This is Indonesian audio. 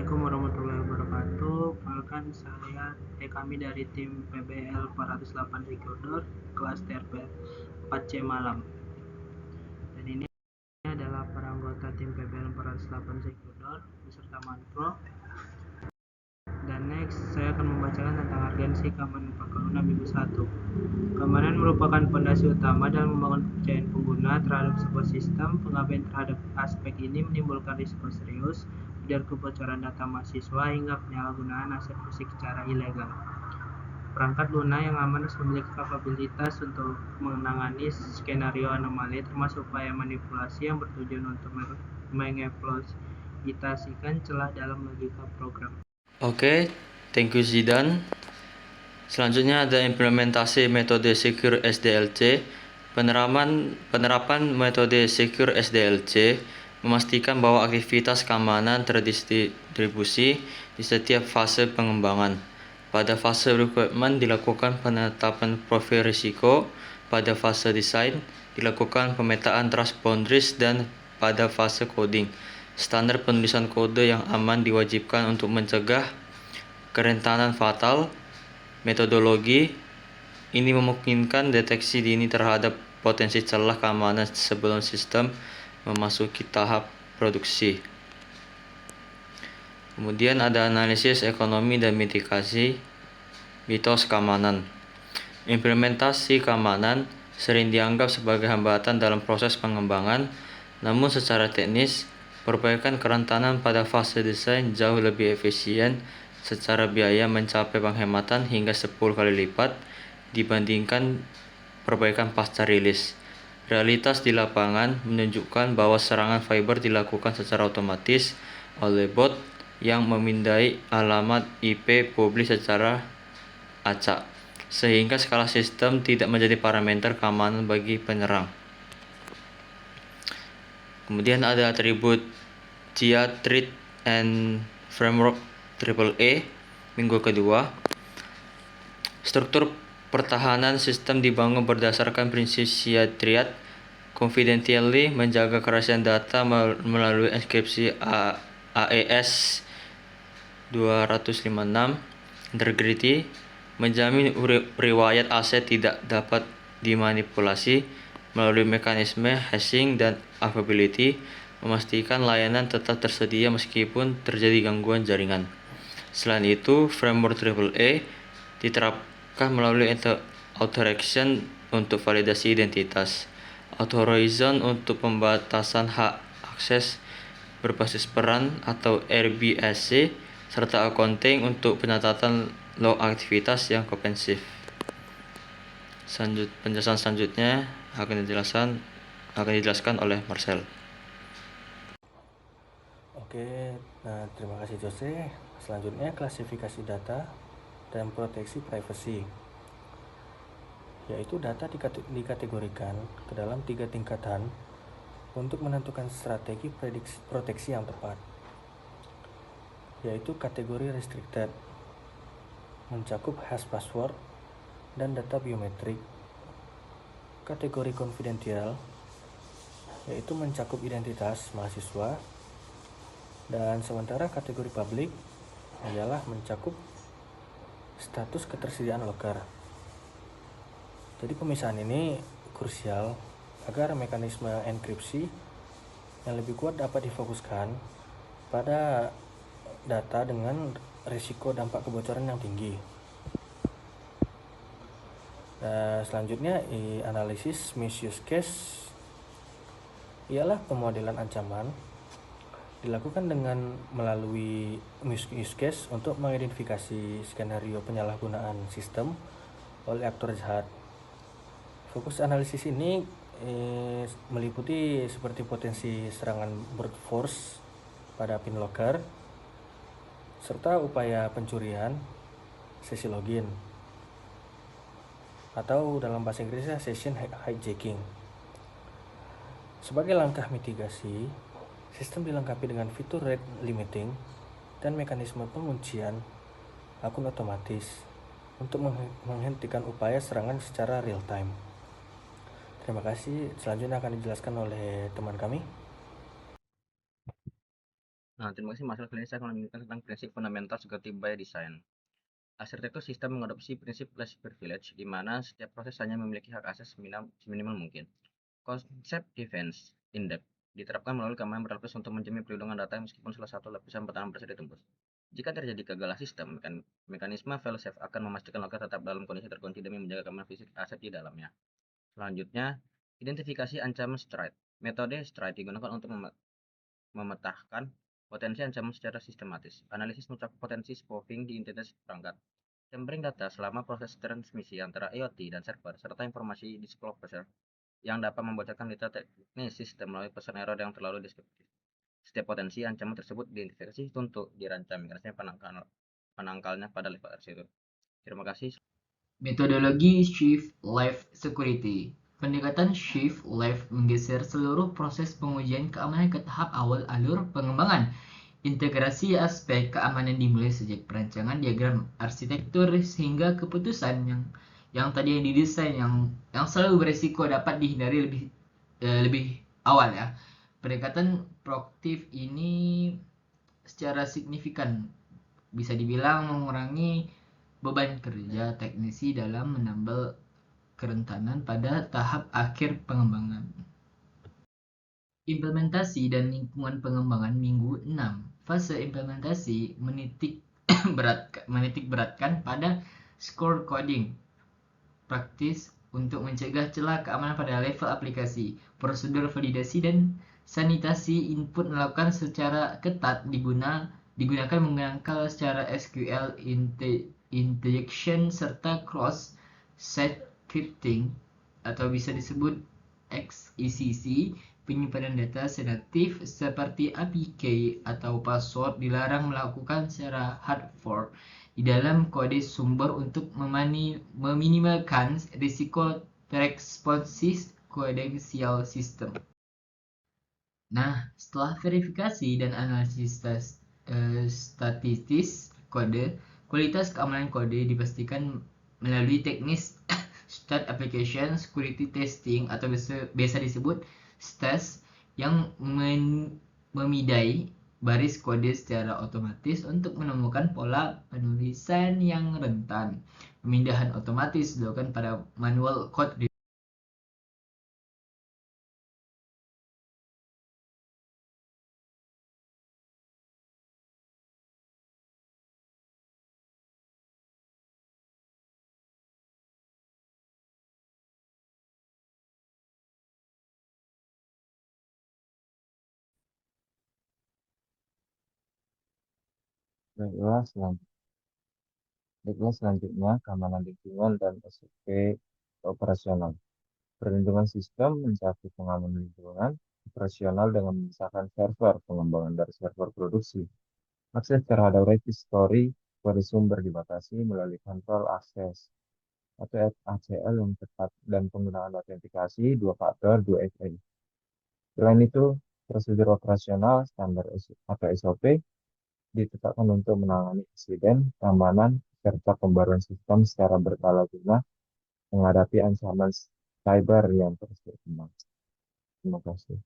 Assalamualaikum warahmatullahi wabarakatuh. Kami dari tim PBL 408 Recorder kelas TRP 4C Malam. Dan ini adalah para anggota tim PBL 408 Recorder beserta Manpro. Dan next saya akan membacakan tentang urgensi keamanan Pakaluna minggu 1. Keamanan merupakan fondasi utama dalam membangun kepercayaan pengguna terhadap sebuah sistem. Pengabaian terhadap aspek ini menimbulkan risiko serius dari kebocoran data mahasiswa hingga penyalahgunaan aset musik secara ilegal. Perangkat lunak yang aman harus memiliki kapabilitas untuk menangani skenario anomali, termasuk upaya manipulasi yang bertujuan untuk mengeksploitasikan celah dalam logika program. Oke, thank you Zidan. Selanjutnya ada implementasi metode Secure SDLC. Penerapan metode Secure SDLC memastikan bahwa aktivitas keamanan terdistribusi di setiap fase pengembangan. Pada fase requirement dilakukan penetapan profil risiko, pada fase desain dilakukan pemetaan trust boundaries, dan pada fase coding, standar penulisan kode yang aman diwajibkan untuk mencegah kerentanan fatal. Metodologi ini memungkinkan deteksi dini terhadap potensi celah keamanan sebelum sistem memasuki tahap produksi. Kemudian ada analisis ekonomi dan mitigasi mitos keamanan. Implementasi keamanan sering dianggap sebagai hambatan dalam proses pengembangan, namun secara teknis, perbaikan kerentanan pada fase desain jauh lebih efisien secara biaya, mencapai penghematan hingga 10 kali lipat dibandingkan perbaikan pasca rilis. Realitas di lapangan menunjukkan bahwa serangan fiber dilakukan secara otomatis oleh bot yang memindai alamat IP publik secara acak, sehingga skala sistem tidak menjadi parameter keamanan bagi penyerang. Kemudian ada atribut JIA Threat and Framework AAA minggu kedua. Struktur pertahanan sistem dibangun berdasarkan prinsip JIA Triad, confidentially menjaga kerahasiaan data melalui enkripsi AES 256, integrity menjamin riwayat aset tidak dapat dimanipulasi melalui mekanisme hashing, dan availability memastikan layanan tetap tersedia meskipun terjadi gangguan jaringan. Selain itu, framework AAA diterapkan melalui authorization untuk validasi identitas, authorization untuk pembatasan hak akses berbasis peran atau RBAC, serta accounting untuk pencatatan log aktivitas yang komprehensif. Penjelasan selanjutnya akan dijelaskan oleh Marcel. Oke, terima kasih Jose. Selanjutnya klasifikasi data dan proteksi privacy, yaitu data dikategorikan ke dalam 3 tingkatan untuk menentukan strategi proteksi yang tepat, yaitu kategori restricted, mencakup hash password dan data biometrik. Kategori confidential, yaitu mencakup identitas mahasiswa, dan sementara kategori public adalah mencakup status ketersediaan loker. Jadi pemisahan ini krusial agar mekanisme enkripsi yang lebih kuat dapat difokuskan pada data dengan risiko dampak kebocoran yang tinggi. Selanjutnya, analisis misuse case ialah pemodelan ancaman dilakukan dengan melalui misuse case untuk mengidentifikasi skenario penyalahgunaan sistem oleh aktor jahat. Fokus analisis ini meliputi seperti potensi serangan brute force pada pin locker, serta upaya pencurian sesi login, atau dalam bahasa Inggrisnya session hijacking. Sebagai langkah mitigasi, sistem dilengkapi dengan fitur rate limiting dan mekanisme penguncian akun otomatis untuk menghentikan upaya serangan secara real time. Terima kasih. Selanjutnya akan dijelaskan oleh teman kami. Nah, terima kasih Mas. Kali ini saya akan menunjukkan tentang prinsip fundamental security by design. Arsitektur sistem mengadopsi prinsip less privilege, di mana setiap proses hanya memiliki hak akses seminimal mungkin. Konsep defense in depth diterapkan melalui keamanan berlapis untuk menjamin perlindungan data meskipun salah satu lapisan pertahanan berhasil ditembus. Jika terjadi kegagalan sistem, mekanisme fail-safe akan memastikan loket tetap dalam kondisi terkunci demi menjaga keamanan fisik aset di dalamnya. Selanjutnya, identifikasi ancaman stride. Metode stride digunakan untuk memetakan potensi ancaman secara sistematis. Analisis mencakup potensi spoofing di identitas perangkat. Tempering data selama proses transmisi antara IoT dan server, serta informasi disclosure yang dapat membocorkan data teknis sistem melalui pesan error yang terlalu deskriptif. Setiap potensi ancaman tersebut diidentifikasi untuk dirancang mekanisme penangkalnya pada level arsitektur. Terima kasih. Metodologi Shift Left Security. Pendekatan Shift Left menggeser seluruh proses pengujian keamanan ke tahap awal alur pengembangan. Integrasi aspek keamanan dimulai sejak perancangan diagram arsitektur sehingga keputusan yang tadi yang didesain yang selalu beresiko dapat dihindari lebih awal ya. Pendekatan proaktif ini secara signifikan bisa dibilang mengurangi beban kerja teknisi dalam menambal kerentanan pada tahap akhir pengembangan. Implementasi dan lingkungan pengembangan minggu 6. Fase implementasi menitik beratkan pada score coding praktis untuk mencegah celah keamanan pada level aplikasi. Prosedur validasi dan sanitasi input melakukan secara ketat digunakan menggunakan secara SQL injection serta cross-site scripting atau bisa disebut XECC. Penyimpanan data sensitif seperti APK atau password dilarang melakukan secara hard fork di dalam kode sumber untuk meminimalkan risiko responsive credential system. Nah, setelah verifikasi dan analisis statistis kode, kualitas keamanan kode dipastikan melalui teknis State Application Security Testing atau biasa disebut STAS yang memidai baris kode secara otomatis untuk menemukan pola penulisan yang rentan. Pemindahan otomatis dilakukan pada manual code review. Baiklah selanjutnya keamanan lingkungan dan SOP operasional. Perlindungan sistem mencakup pengamanan lingkungan operasional dengan memisahkan server pengembangan dari server produksi. Akses terhadap repository kode sumber dibatasi melalui kontrol akses atau ACL yang tepat dan penggunaan autentikasi dua faktor 2FA. Selain itu, prosedur operasional standar atau SOP ditetapkan untuk menangani insiden, keamanan, serta pembaruan sistem secara berkala guna menghadapi ancaman cyber yang terus berkembang. Terima kasih.